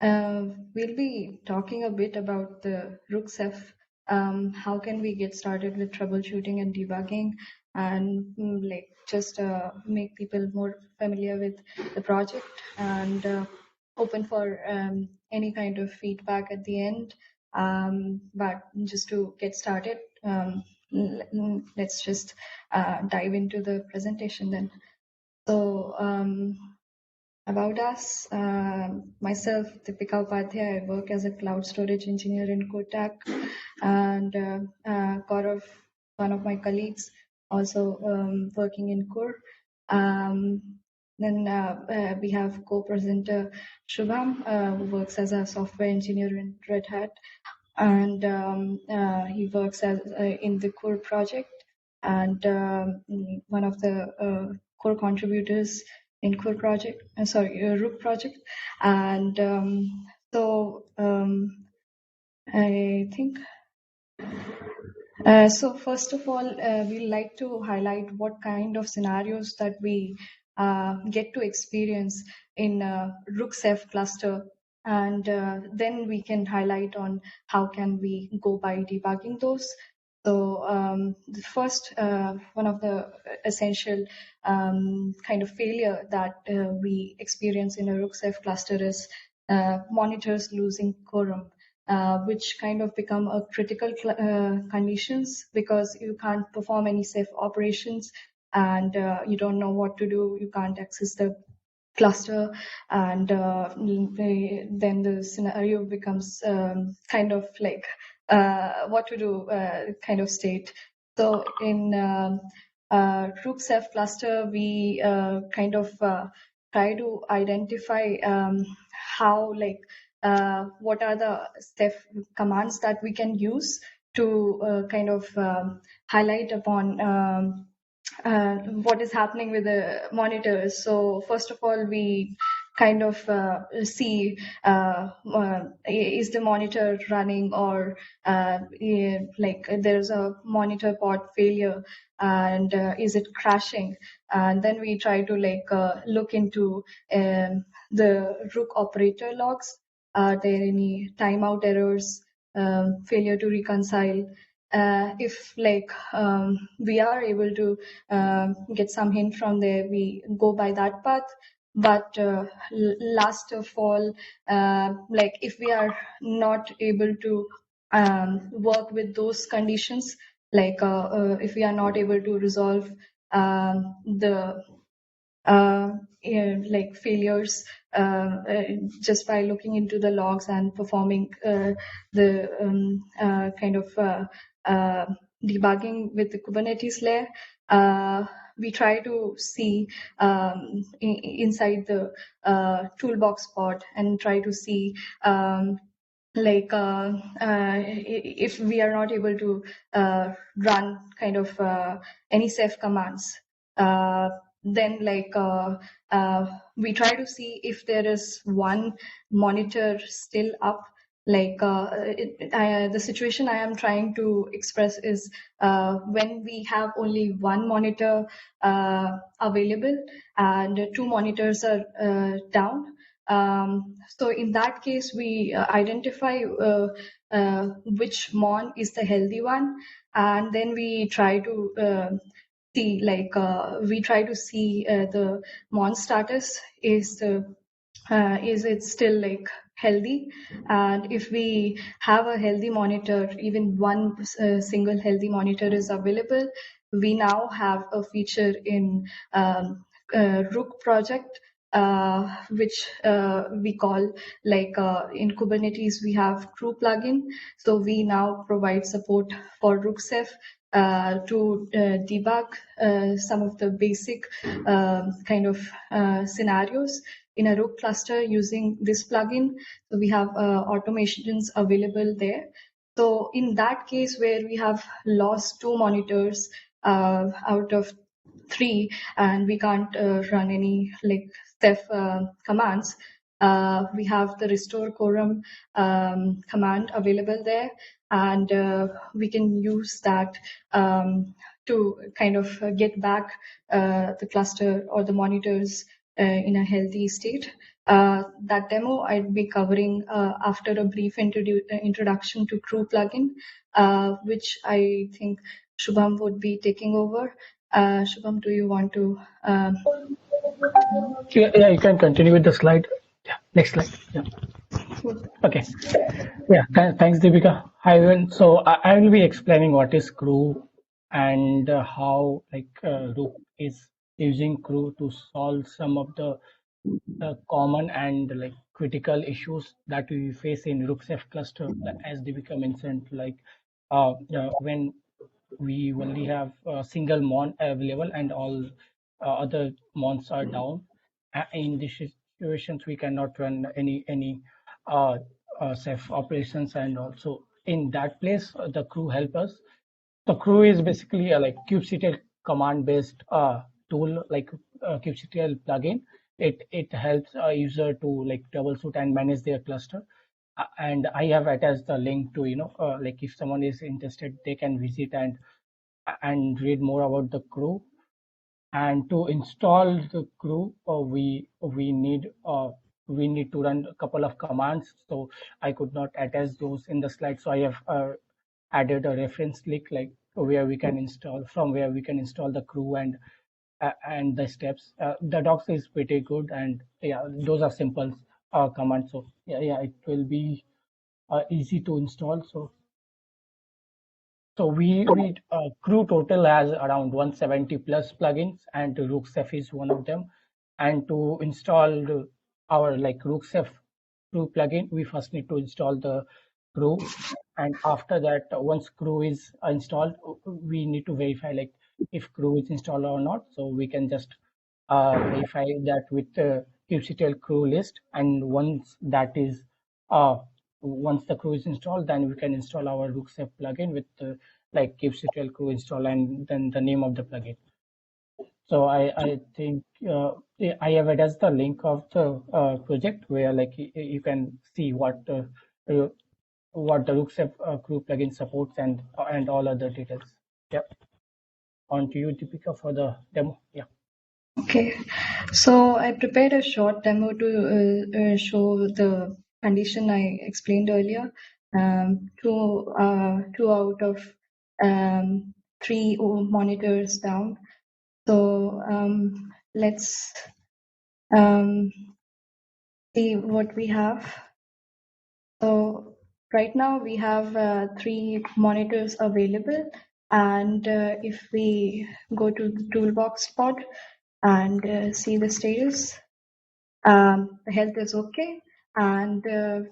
We'll be talking a bit about the rook-ceph. How can we get started with troubleshooting and debugging, and like just make people more familiar with the project, and open for any kind of feedback at the end. But just to get started, let's just dive into the presentation then. So. About us, myself, Deepika Upadhyay, I work as a cloud storage engineer in Kotak, and Gaurav, one of my colleagues, also working in Core. Then we have co-presenter Subham, who works as a software engineer in Red Hat, and he works as in the Core project, and one of the core contributors in Core project, Rook project, and so I think. So first of all, we like to highlight what kind of scenarios that we get to experience in rook-ceph cluster, and then we can highlight on how can we go by debugging those. So the first one of the essential kind of failure that we experience in a rook-ceph cluster is monitors losing quorum. Which kind of become a critical conditions because you can't perform any safe operations, and you don't know what to do. You can't access the cluster, and then the scenario becomes kind of like what to do kind of state. So in rook-ceph cluster, we kind of try to identify how like what are the ceph commands that we can use to kind of highlight upon what is happening with the monitors. So first of all, we kind of see is the monitor running, or like there's a monitor port failure, and is it crashing? And then we try to like look into the rook operator logs. Are there any timeout errors, failure to reconcile? If like we are able to get some hint from there, we go by that path. But last of all, like if we are not able to work with those conditions, like if we are not able to resolve the like failures just by looking into the logs and performing the kind of debugging with the Kubernetes layer. We try to see inside the toolbox pod and try to see like if we are not able to run kind of any ceph commands, then like we try to see if there is one monitor still up. Like the situation I am trying to express is when we have only one monitor available and two monitors are down. So in that case, we identify which mon is the healthy one, and then we try to see, like we try to see the mon status is it still like healthy, and if we have a healthy monitor, even one single healthy monitor is available, we now have a feature in Rook project, which we call like in Kubernetes we have krew plugin. So we now provide support for rook-ceph to debug some of the basic kind of scenarios in a Rook cluster using this plugin. So we have automations available there. So in that case where we have lost two monitors out of three, and we can't run any like ceph commands, we have the restore quorum command available there, and we can use that to kind of get back the cluster or the monitors in a healthy state. That demo I'd be covering after a brief introduction to Krew plugin, which I think Subham would be taking over. Subham, do you want to? Yeah, you can continue with the slide. Yeah, next slide. Yeah. Okay. Yeah, thanks, Deepika. Hi, everyone. So I will be explaining what is krew and how Rook is using krew to solve some of the common and critical issues that we face in rook-ceph cluster. As Deepika mentioned, when we only have a single mon available and all other mons are down. In these situations, we cannot run any uh, Ceph operations, and also in that place, the krew help us. The krew is basically a kubectl command-based tool, like kubectl plugin. It helps a user to troubleshoot and manage their cluster. And I have attached the link to if someone is interested, they can visit and read more about the krew. And to install the krew, we need to run a couple of commands. So I could not attach those in the slide. So I have added a reference link where we can install the krew and the steps. The docs is pretty good, and yeah, those are simple commands. So yeah, it will be easy to install. So we Crew total has around 170 plus plugins, and rook-ceph is one of them. And to install our rook-ceph Crew plugin, we first need to install the Crew, and after that, once Crew is installed, we need to verify if Crew is installed or not. So we can just verify that with the kubectl Crew list, and uh, once the krew is installed, then we can install our rook-ceph plugin with kubectl krew install and then the name of the plugin. So I think yeah, I have attached the link of the project where you can see what the rook-ceph krew plugin supports and all other details. Yeah. On to you, Deepika, for the demo. Yeah. Okay, so I prepared a short demo to show the condition I explained earlier. Two out of three monitors down. So let's see what we have. So right now we have three monitors available, and if we go to the toolbox pod and see the status, the health is okay. And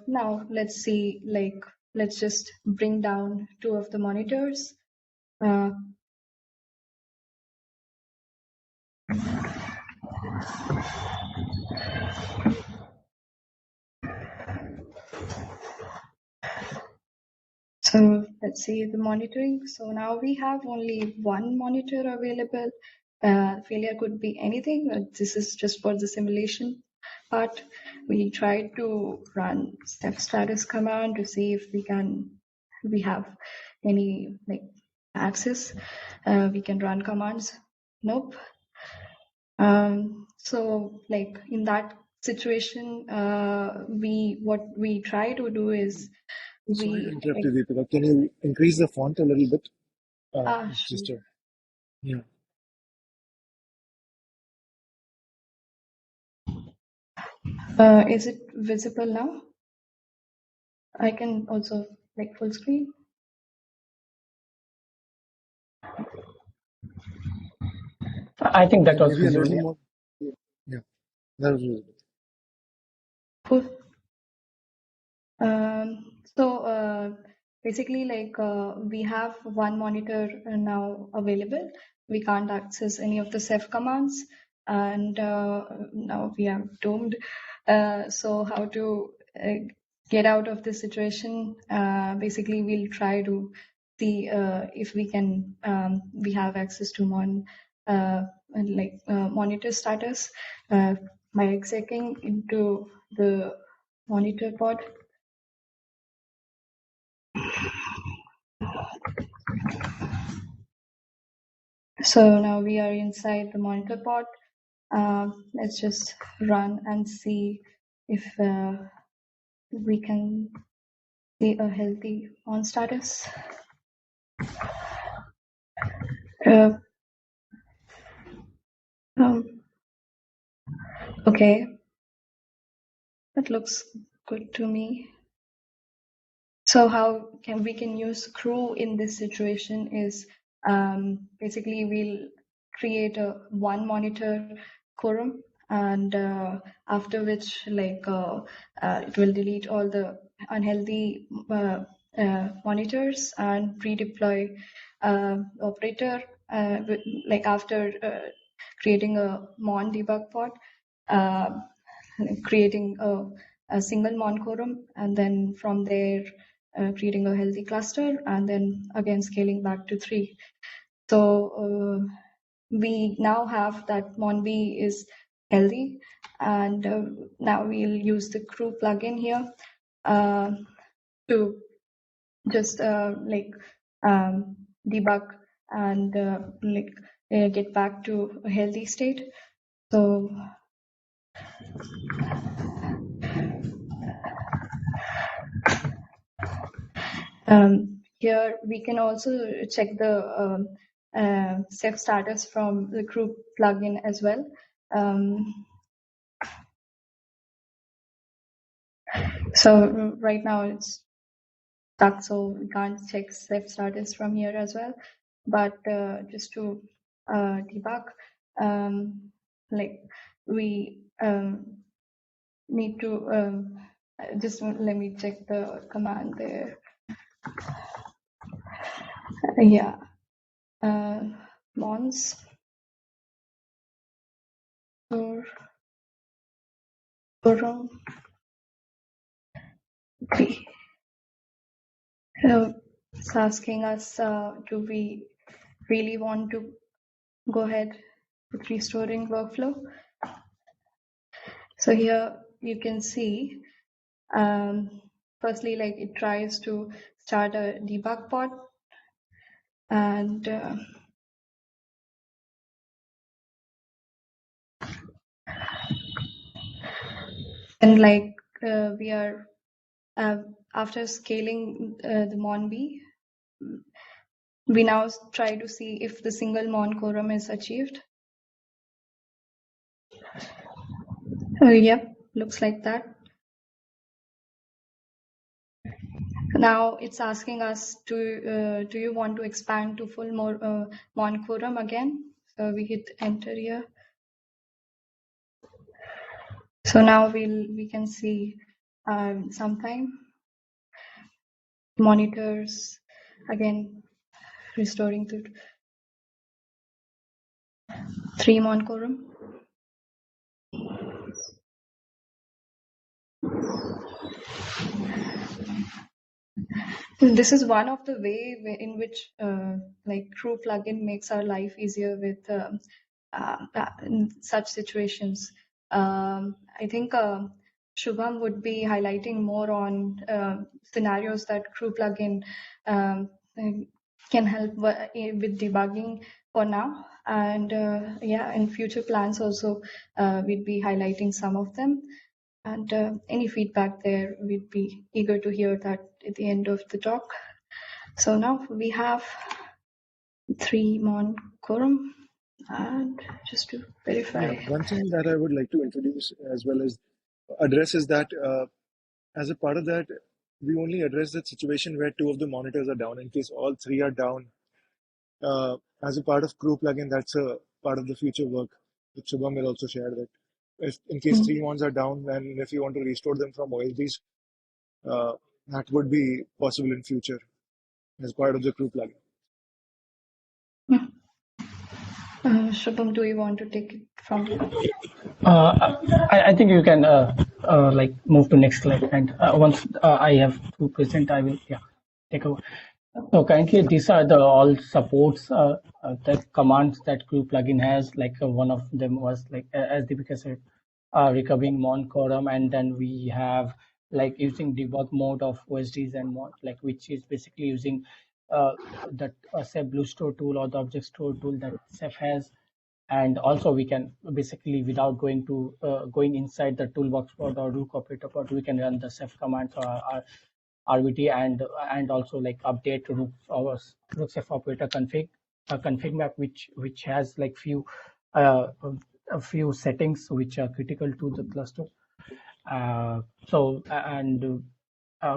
now let's see, let's just bring down two of the monitors. So let's see the monitoring. So now we have only one monitor available. Failure could be anything. This is just for the simulation part. We tried to run step status command to see if we have any access. We can run commands. Nope. So in that situation, what we try to do is Sorry to interrupt you, Deepika. Can you increase the font a little bit? It's sure. just yeah. Is it visible now? I can also full screen. I think that was Maybe a visible. little Yeah. more. Yeah, that was visible. Cool. So basically, we have one monitor now available. We can't access any of the ceph commands, and now we are doomed. So how to get out of this situation? Basically, we'll try to see if we have access to one monitor status by execing into the monitor pod. So now we are inside the monitor pod. Let's just run and see if we can see a healthy on status. Uh, um, okay, that looks good to me. So how can we use krew in this situation is basically we'll create a one monitor quorum, and after which it will delete all the unhealthy monitors and redeploy operator after creating a mon debug pod, uh, creating a single mon quorum, and then from there creating a healthy cluster, and then again scaling back to 3. So we now have that monb is healthy, and now we'll use the krew plugin here to just debug and get back to a healthy state. So here we can also check the Ceph status from the krew plugin as well. So right now it's stuck, so we can't check Ceph status from here as well. But just to debug, we need to just let me check the command there. Yeah, mons or quorum. It's asking us, do we really want to go ahead with restoring workflow? So here you can see, firstly, it tries to start a debug pod, and then we are after scaling the monb, we now try to see if the single mon quorum is achieved. Yep, looks like that. Now it's asking us to do you want to expand to full mon quorum again? So we hit enter here. So now we can see sometime monitors again restoring to 3 mon quorum. This is one of the way in which krew plugin makes our life easier with in such situations. I think Subham would be highlighting more on scenarios that krew plugin can help with debugging for now. And yeah, in future plans also, we'd be highlighting some of them. And any feedback there, we'd be eager to hear that at the end of the talk. So now we have 3 mon quorum, and just to verify. Yeah, one thing that I would like to introduce as well as address is that as a part of that, we only address that situation where 2 of the monitors are down. In case all 3 are down, as a part of krew plugin, that's a part of the future work, which Subham will also share that. If in case 3 mons are down, and if you want to restore them from OSDs, that would be possible in future as part of the krew plugin. Shubham, do you want to take it from here? I think you can move to next slide, and once I have to present, I will take over. So currently, these are the all supports the commands that krew plugin has. One of them was as Deepika said, recovering mon quorum, and then we have using debug mode of OSDs and mod, which is basically using that Ceph Blue Store tool or the object store tool that Ceph has. And also we can basically, without going inside the toolbox pod or rook operator pod, we can run the ceph commands or RVT, and also like update rook-ceph operator config map, which has like uh, a few settings which are critical to the cluster. And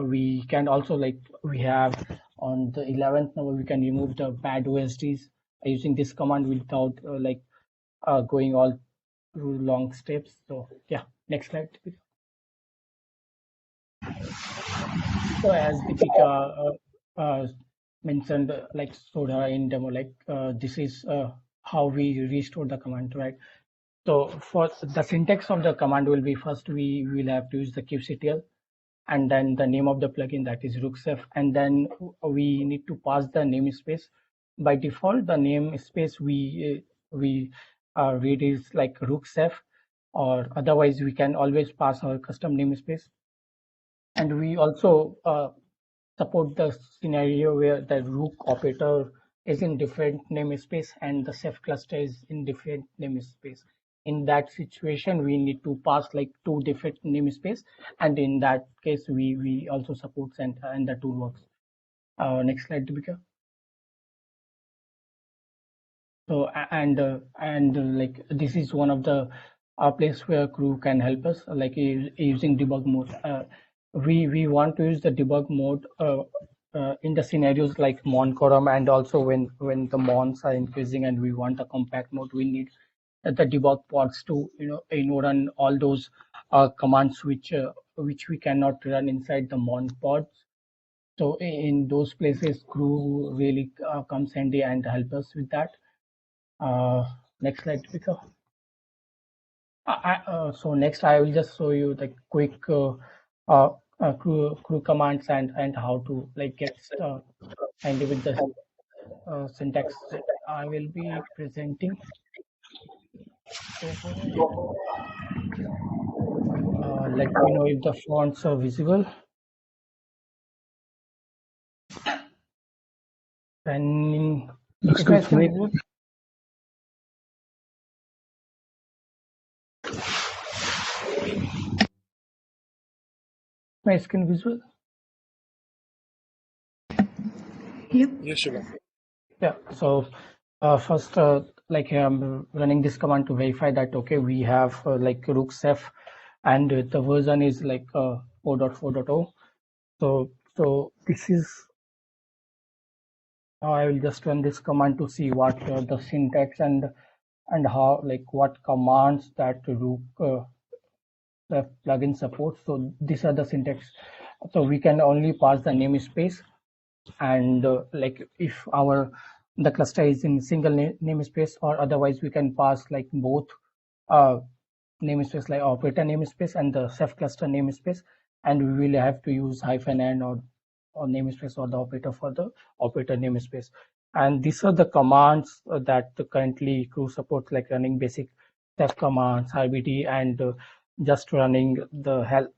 we can also, like we have on the 11th now, we can remove the bad OSDs using this command without going all through long steps. So yeah, next slide. So as Deepika mentioned, like Soda in demo, like this is how we restore the command, right? So for the syntax of the command will be, first we will have to use the kubectl, and then the name of the plugin, that is rook-ceph, and then we need to pass the namespace. By default, the namespace we read is like rook-ceph, or otherwise we can always pass our custom namespace. And we also support the scenario where the rook operator is in different namespace and the ceph cluster is in different namespace. In that situation, we need to pass like two different namespace, and in that case, we also support and the tool works. Next slide, Deepika. So like this is one of the place where krew can help us, like using debug mode. We want to use the debug mode in the scenarios like mon quorum, and also when the mons are increasing and we want a compact mode, we need the debug pods to run all those commands which we cannot run inside the mon pods. So in those places, krew really comes handy and help us with that. Next slide, Deepika. So next, I will just show you the quick crew commands and how to like get handy with the syntax I will be presenting. Let me know if the fonts are visible. And Looks is my good. screen visible? My screen visual? Yep. Yes, Shubham. Yeah. So first, like I'm running this command to verify that okay, we have like rook-ceph, and the version is like 4.4.0. So this is how I will just run this command to see what the syntax and how, like what commands that rook the plugin supports. So these are the syntax. So we can only pass the namespace, and like if the cluster is in single namespace, or otherwise we can pass like both namespace, like operator namespace and the ceph cluster namespace, and we will have to use -n or namespace or the operator for the operator namespace. And these are the commands that currently krew supports, like running basic ceph commands, RBT, and just running the help.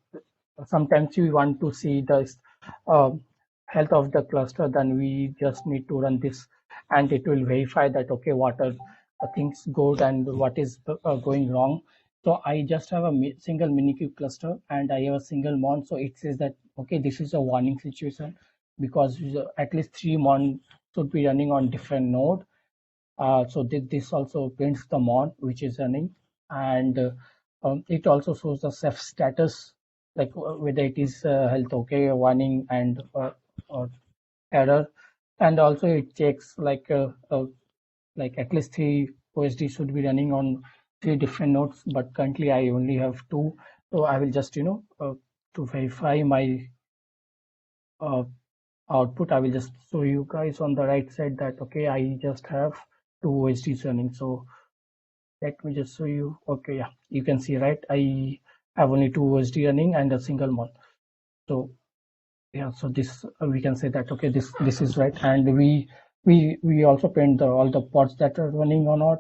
Sometimes we want to see the uh, health of the cluster, then we just need to run this, and it will verify that okay, what are things good and what is going wrong. So I just have a single minikube cluster and I have a single mon. So it says that okay, this is a warning situation because at least 3 mon should be running on different node. So this also prints the mon which is running, and it also shows the ceph status, like whether it is health okay, warning, and or error. And also it checks like at least 3 OSD should be running on 3 different nodes, but currently I only have 2. So I will just to verify my output, I will just show you guys on the right side that okay, I just have 2 OSDs running. So let me just show you. Okay, yeah, you can see, right? I have only 2 OSD running and a single mod. So yeah, so this we can say that okay, this is right. And we also print all the pods that are running or not.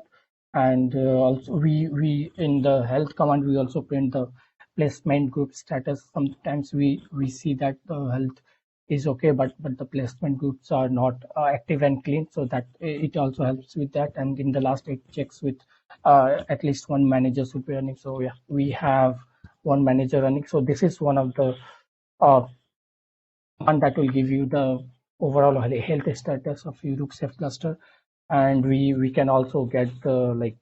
And also we in the health command, we also print the placement group status. Sometimes we see that the health is okay, but the placement groups are not active and clean, so that it also helps with that. And in the last, it checks with at least one manager should be running. So yeah, we have one manager running. So this is one of the one that will give you the overall health status of your rook-ceph cluster, and we can also get the like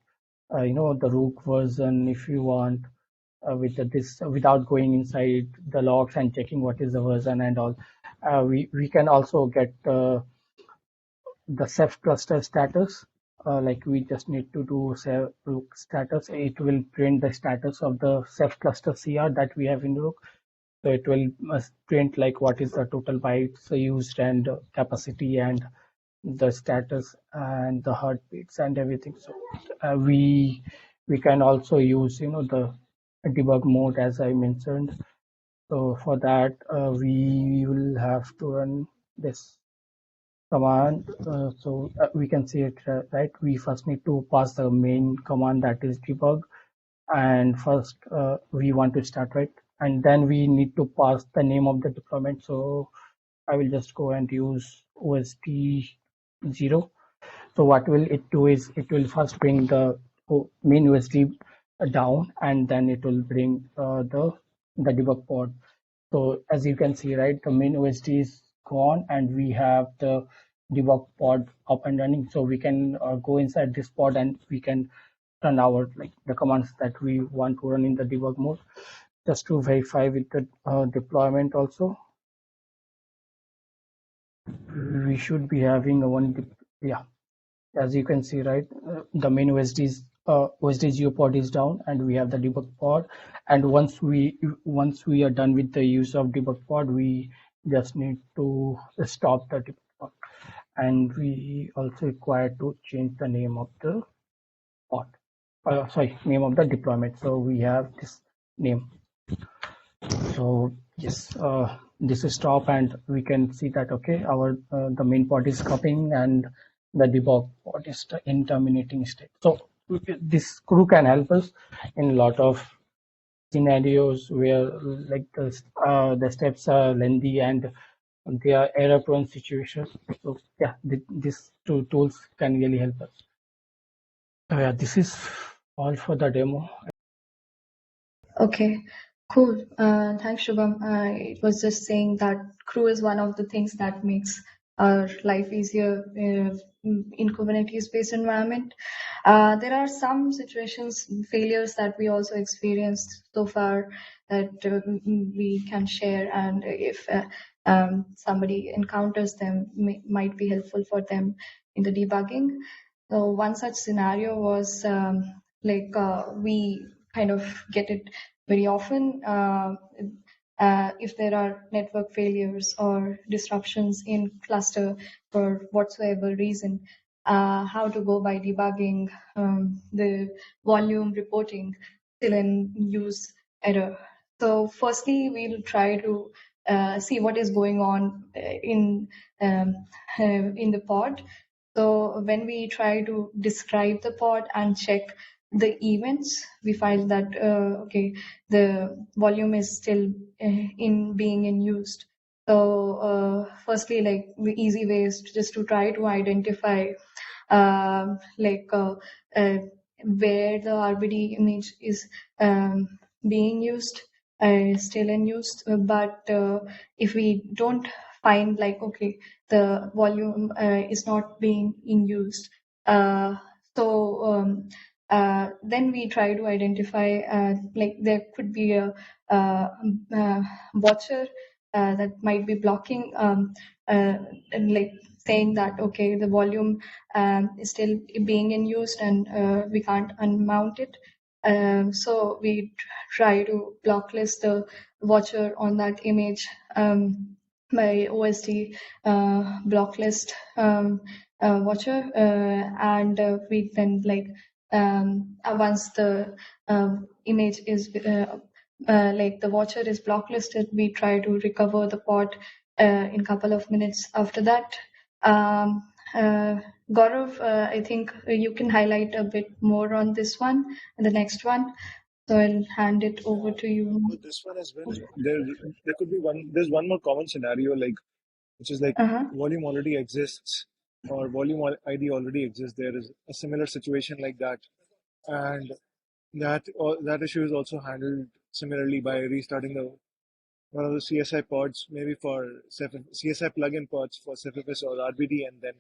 the rook version if you want, with this without going inside the logs and checking what is the version and all. We can also get the ceph cluster status. Like we just need to do ceph rook status. It will print the status of the ceph cluster CR that we have in rook. So it will print like what is the total bytes used and capacity and the status and the heartbeats and everything. So we can also use the debug mode as I mentioned. So for that we will have to run this command. So we can see it right. We first need to pass the main command, that is debug, and first we want to start, right, and then we need to pass the name of the deployment. So I will just go and use OSD 0. So what will it do is it will first bring the main USD down, and then it will bring the debug pod. So as you can see, right, the main OSD is gone, and we have the debug pod up and running. So we can go inside this pod and we can run our like the commands that we want to run in the debug mode. Just to verify with the deployment also, we should be having a one. Yeah, as you can see, right, the main OSD geopod is down, and we have the debug pod. And once we are done with the use of debug pod, we just need to stop the debug pod, and we also require to change the name of the pod. Sorry, name of the deployment. So we have this name. So yes, this is stop, and we can see that okay, our the main pod is copying and the debug pod is in terminating state. So this crew can help us in a lot of scenarios where like the steps are lengthy and they are error prone situations. So yeah, these two tools can really help us. So yeah, this is all for the demo. Okay, cool. Thanks, Shubham. I was just saying that crew is one of the things that makes our life easier in Kubernetes-based environment. There are some situations, failures that we also experienced so far that we can share, and if somebody encounters them, might be helpful for them in the debugging. So one such scenario was we kind of get it very often if there are network failures or disruptions in cluster for whatsoever reason. How to go by debugging the volume reporting still in use error. So firstly, we'll try to see what is going on in the pod. So when we try to describe the pod and check the events, we find that okay, the volume is still in being in used. So firstly, like the easy way is just to try to identify uh, like uh, uh, where the RBD image is being used, still in use. But if we don't find like okay, the volume is not being in used, then we try to identify like there could be a watcher that might be blocking and like saying that okay, the volume is still being in use and we can't unmount it. So we try to blocklist the watcher on that image by OSD blocklist watcher, and we then like once the image is like the watcher is blocklisted, we try to recover the pod in a couple of minutes after that. Um, uh, Gaurav, I think you can highlight a bit more on this one and the next one. So I'll hand it over to you. For this one as well, there could be there's one more common scenario, like which is like Uh-huh. volume already exists or volume ID already exists. There is a similar situation like that. and that issue is also handled similarly by restarting the one of the CSI pods, maybe for CSI plugin pods for CFFS or RBD, and then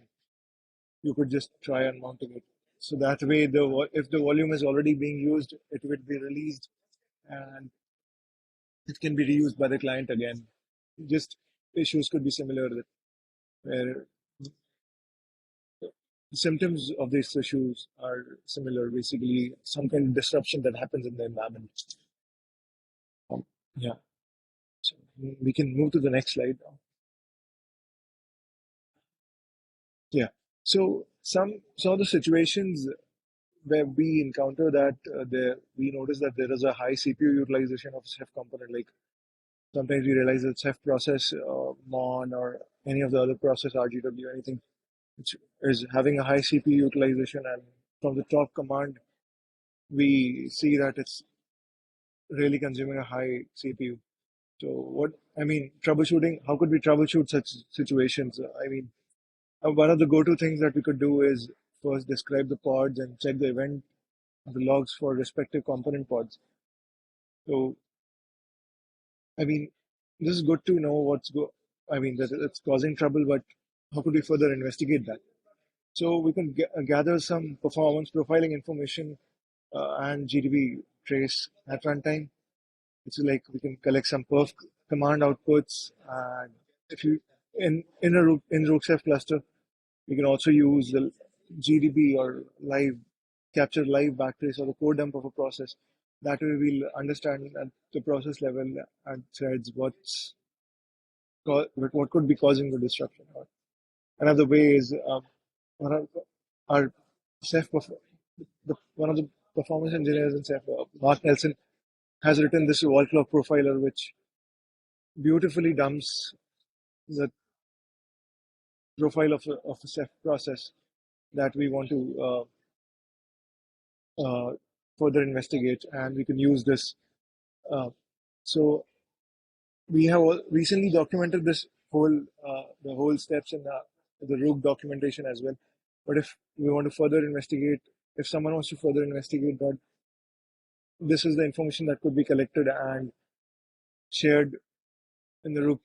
you could just try unmounting it. So that way, if the volume is already being used, it would be released and it can be reused by the client again. Just issues could be similar, where the symptoms of these issues are similar. Basically, some kind of disruption that happens in the environment. Yeah. So we can move to the next slide now. Yeah. So some of the situations where we encounter that we notice that there is a high CPU utilization of Ceph component. Like sometimes we realize that Ceph process, Mon or any of the other process, RGW, anything, which is having a high CPU utilization, and from the top command, we see that it's really consuming a high CPU. So troubleshooting, how could we troubleshoot such situations? One of the go-to things that we could do is first describe the pods and check the event the logs for respective component pods. So, I mean, this is good to know that it's causing trouble, but how could we further investigate that? So we can gather some performance profiling information and GDB trace at runtime. It's like we can collect some perf command outputs, and if you in rook-ceph cluster, we can also use the GDB or capture live backtrace or the code dump of a process. That way we'll understand at the process level and threads what could be causing the disruption. Another way is one of our Ceph one of the performance engineers in Ceph, Mark Nelson, has written this wall clock profiler which beautifully dumps the profile of a Ceph process that we want to further investigate, and we can use this. So we have recently documented this the whole steps in the Rook documentation as well. But if we want to further investigate, if someone wants to further investigate that, this is the information that could be collected and shared in the Rook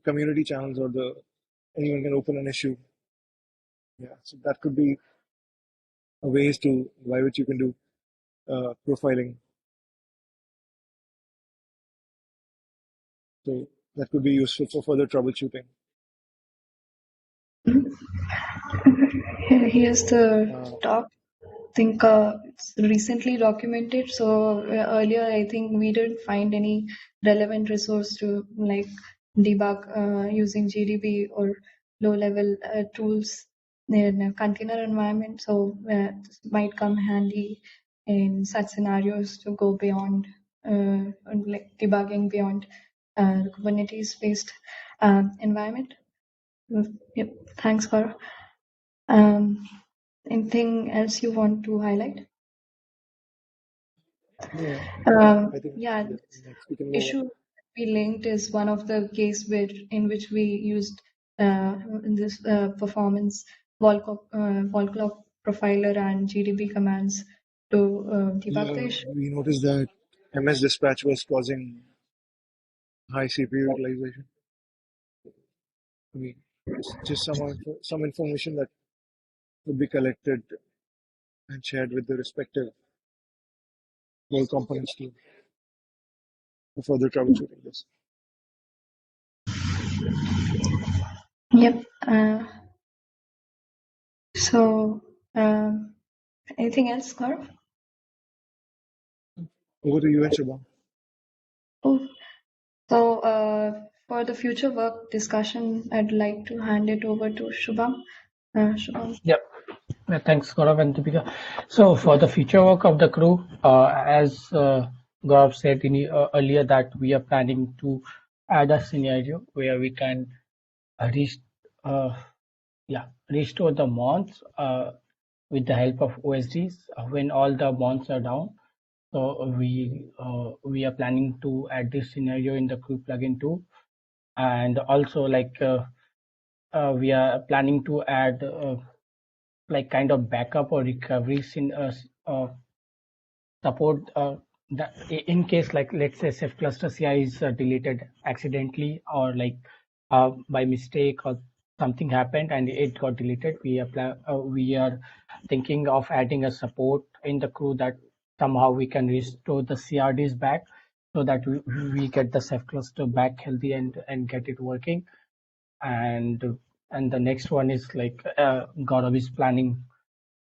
community channels, or anyone can open an issue. Yeah, so that could be a ways by which you can do profiling. So that could be useful for further troubleshooting. Here's the talk. I think it's recently documented. So earlier, I think we didn't find any relevant resource to like debug using GDB or low-level tools in a container environment. So this might come handy in such scenarios to go beyond like debugging beyond the Kubernetes-based environment. Yep. Thanks, Gaurav. Anything else you want to highlight? Yeah, I think Yeah, next we can move on. issue we linked is one of the case in which we used this performance wall clock profiler and GDB commands to debug the Yeah, issue. we noticed that MS dispatch was causing high CPU utilization. I mean, it's just some information that would be collected and shared with the respective role components team for further troubleshooting this. Yep. So, anything else, Gaurav? Over to you and Subham. Oh, so for the future work discussion, I'd like to hand it over to Shubham. Shubham. Yep. Thanks, Gaurav and Deepika. So for the future work of the crew, as Gaurav said earlier, that we are planning to add a scenario where we can reach, uh, restore the mons with the help of OSDs when all the mons are down. So we are planning to add this scenario in the crew plugin too, and also we are planning to add like kind of backup or recovery support that in case, like, let's say Ceph cluster CI is deleted accidentally, or like by mistake, or something happened and it got deleted. We are thinking of adding a support in the crew that somehow we can restore the CRDs back, so that we get the Ceph cluster back healthy and get it working. And the next one is like Gaurav is planning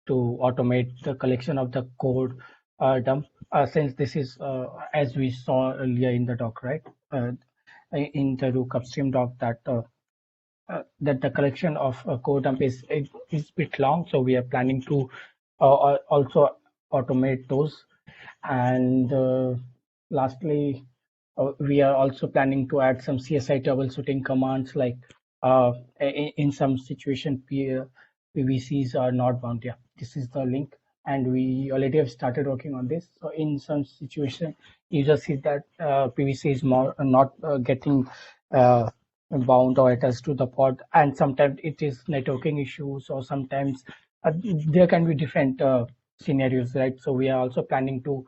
to automate the collection of the code dump, since this is as we saw earlier in the doc, right? In the rook upstream doc, that the collection of code dump is a bit long, so we are planning to also automate those. And lastly, we are also planning to add some CSI troubleshooting commands, like in some situation PVCs are not bound. Yeah, this is the link, and we already have started working on this. So in some situation, you just see that PVC is more not getting uh, bound or attached to the pod, and sometimes it is networking issues, or sometimes there can be different scenarios, right? So we are also planning to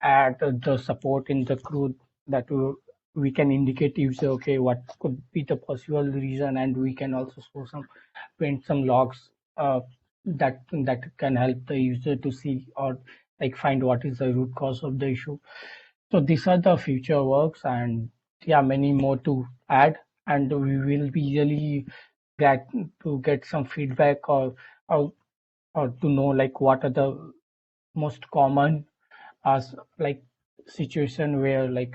add the support in the crew, that we can indicate user, okay, what could be the possible reason, and we can also show some print some logs that can help the user to see, or like find what is the root cause of the issue. So these are the future works, and yeah, many more to add, and we will be really glad to get some feedback, or, or to know like what are the most common as like situation where like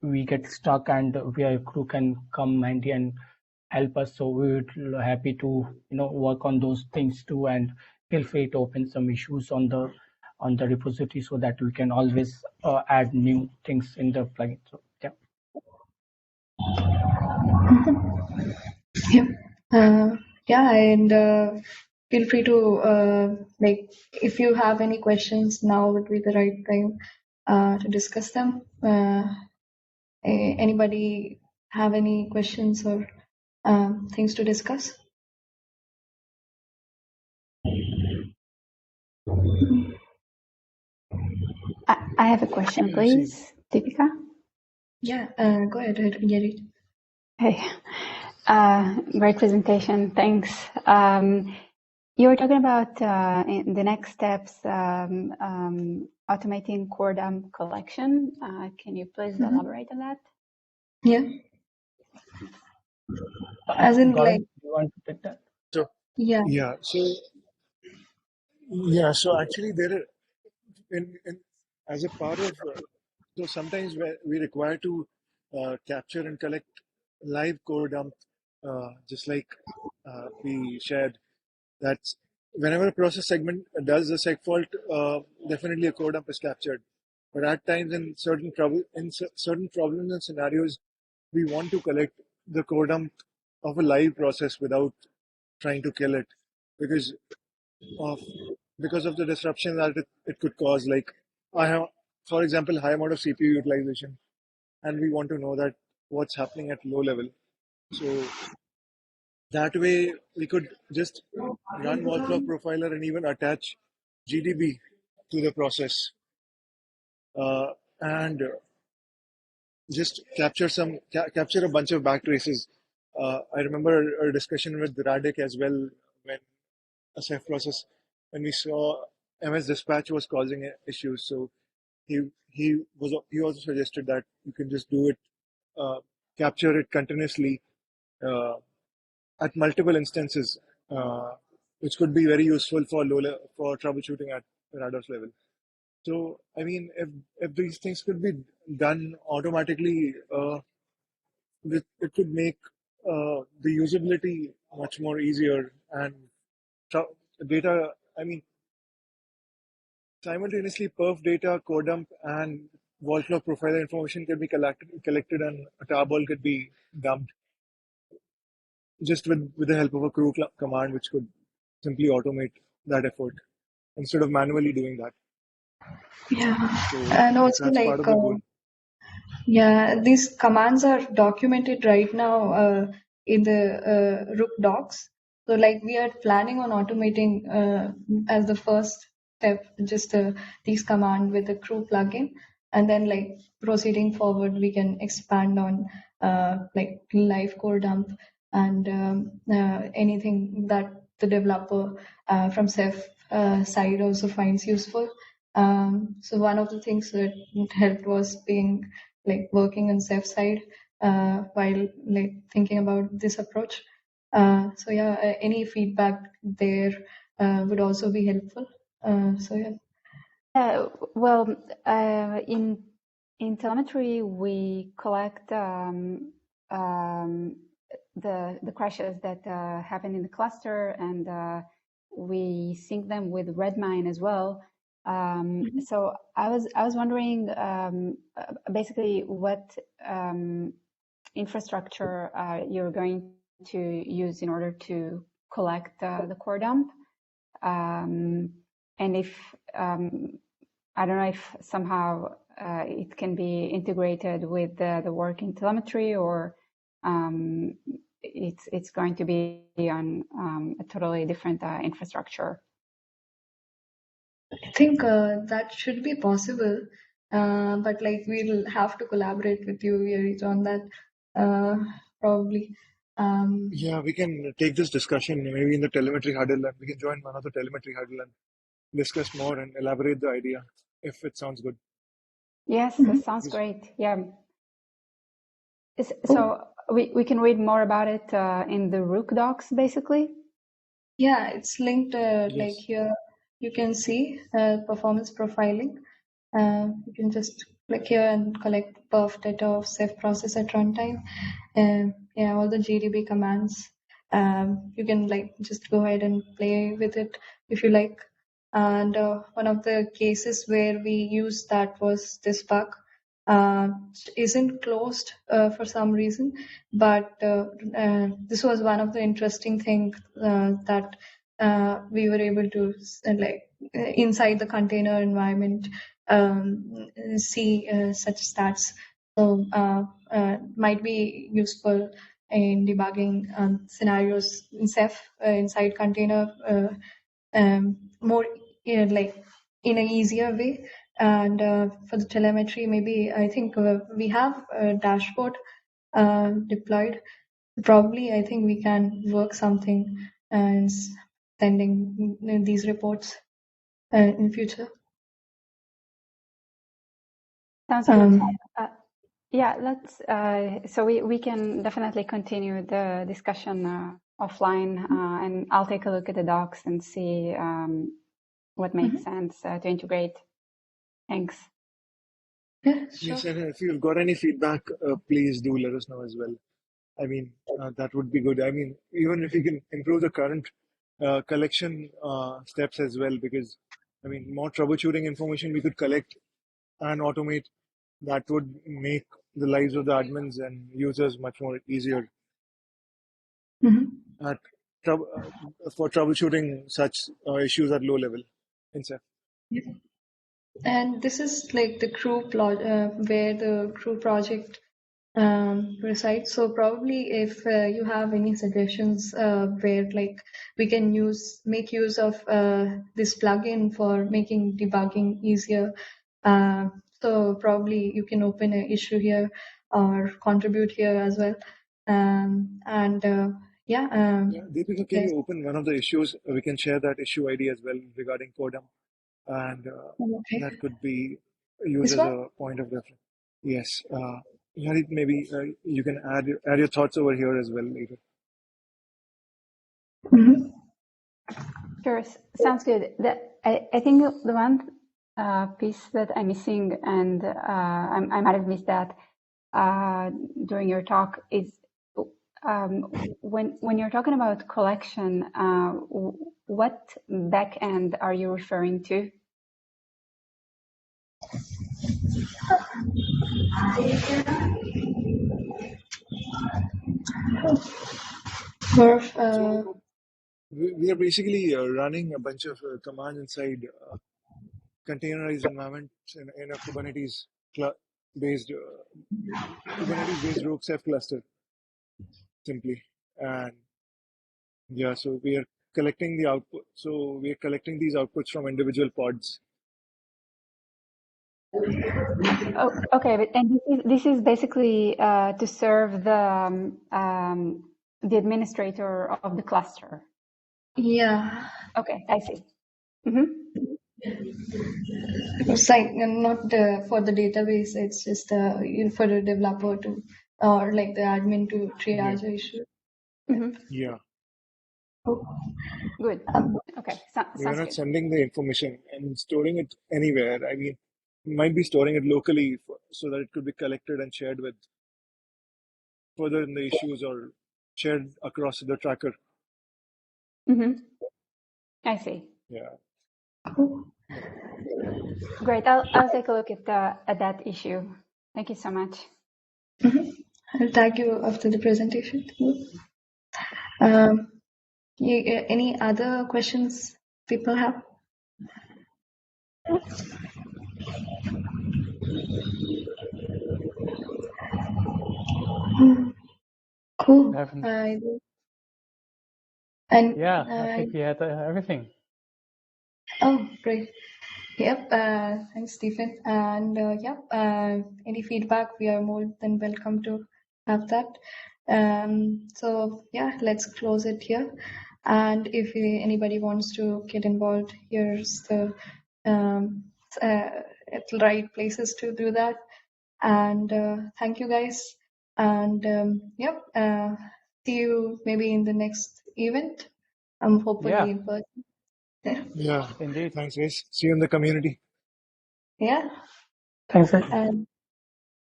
we get stuck, and where crew can come handy and help us. So we would happy to work on those things too, and feel free to open some issues on the repository, so that we can always add new things in the plugin. So yeah. Yeah. Yeah, and feel free to like, if you have any questions, now would be the right time to discuss them. Anybody have any questions or things to discuss? I have a question, please, Deepika. Yeah, go ahead, Gary. Hey, great presentation. Thanks. You were talking about in the next steps, automating core dump collection. Can you please elaborate on that? Yeah, as in Gaurav, like, you want to take that? So yeah. yeah, so actually there are in as a part of so sometimes we require to capture and collect live core dump, just like we shared. That's whenever a process segment does a seg fault, definitely a core dump is captured. But at times, in certain problems and scenarios, we want to collect the core dump of a live process without trying to kill it, because of the disruption that it could cause. Like I have, for example, high amount of CPU utilization, and we want to know that what's happening at low level. So that way we could just run wall-clock profiler and even attach GDB to the process, and just capture a bunch of back traces. I remember a discussion with Radek as well, when a Ceph process, when we saw MS dispatch was causing issues. So he also suggested that you can just do it, uh, capture it continuously uh, at multiple instances, which could be very useful for for troubleshooting at Rados level. So I mean, if these things could be done automatically, it could make the usability much more easier, and data. I mean, simultaneously, perf data, core dump, and wall clock profiler information can be collected, and a tarball could be dumped just with the help of a command, which could simply automate that effort instead of manually doing that. Yeah, So and also that's part like, of the goal. yeah, these commands are documented right now in the Rook docs. So like, we are planning on automating as the first step, just these command with the krew plugin, and then like proceeding forward, we can expand on like live core dump and anything that the developer from Ceph side also finds useful. So one of the things that helped was being like working on Ceph side while like thinking about this approach. So yeah, any feedback there would also be helpful. So yeah. Well, in telemetry, we collect the crashes that happen in the cluster, and we sync them with Redmine as well. So I was wondering basically what infrastructure you're going to use in order to collect the core dump, and if I don't know if somehow it can be integrated with the work in telemetry, or it's going to be on a totally different infrastructure. I think that should be possible, but like we'll have to collaborate with you Yuri, on that probably. Yeah, we can take this discussion maybe in the telemetry huddle, and we can join one of the telemetry huddle and discuss more and elaborate the idea if it sounds good. Yes, that sounds great. Yeah. So we can read more about it in the Rook docs, basically. Yeah, it's linked Yes. like here. You can see performance profiling. You can just click here and collect perf data of Ceph process at runtime. Yeah, all the GDB commands. You can like just go ahead and play with it if you like. And one of the cases where we used that was this bug. Isn't closed for some reason, but this was one of the interesting things that we were able to like inside the container environment see such stats. So might be useful in debugging scenarios in Ceph inside container more like in an easier way. And for the telemetry, maybe I think we have a dashboard deployed. Probably, I think we can work something and sending these reports in future. Sounds good. Yeah, let's. So we can definitely continue the discussion offline, and I'll take a look at the docs and see what makes sense to integrate. Thanks. Yeah, sure. Yes, and if you've got any feedback, please do let us know as well. I mean, that would be good. I mean, even if you can improve the current collection steps as well, because I mean, more troubleshooting information we could collect and automate, that would make the lives of the admins and users much more easier at for troubleshooting such issues at low level in Ceph. Yeah. And this is like the where the krew project resides. So probably if you have any suggestions where like we can make use of this plugin for making debugging easier, so probably you can open an issue here or contribute here as well. And yeah. Deepika, can you open one of the issues? We can share that issue ID as well regarding Codam, and Okay. that could be used This as one? a point of reference. Yes, Harit, maybe you can add your thoughts over here as well later. Sure, sounds good. I think the one piece that I'm missing, and I might have missed that during your talk, is when you're talking about collection, what backend are you referring to? So we are basically running a bunch of commands inside containerized environments in a Kubernetes-based rook-ceph cluster, simply. And yeah, so we are collecting the output. So we're collecting these outputs from individual pods. Oh, okay, but and this is basically to serve the administrator of the cluster. Yeah. Okay, I see. Mm-hmm. It's like not for the database, it's just for the developer to, or like the admin to triage the issue. Mm-hmm. Yeah. Good. Okay, We're sounds not good. sending the information and storing it anywhere. I mean, we might be storing it locally so that it could be collected and shared with further in the issues or shared across the tracker. Mm-hmm. I see. Yeah. Great. I'll take a look at that issue. Thank you so much. I'll tag you after the presentation. Any other questions people have? Cool. Yeah, I think we had everything. Oh, great. Yep. Thanks, Stephen. And yep. Any feedback, we are more than welcome to have that. So yeah, let's close it here. And if anybody wants to get involved, here's the right places to do that. And thank you guys. And yep. See you maybe in the next event. Hopefully in person. Yeah. Indeed. Thanks, guys. See you in the community. Yeah. Thanks. And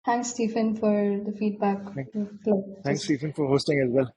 thanks, Stephen, for the feedback. Thanks, Stephen, for hosting as well.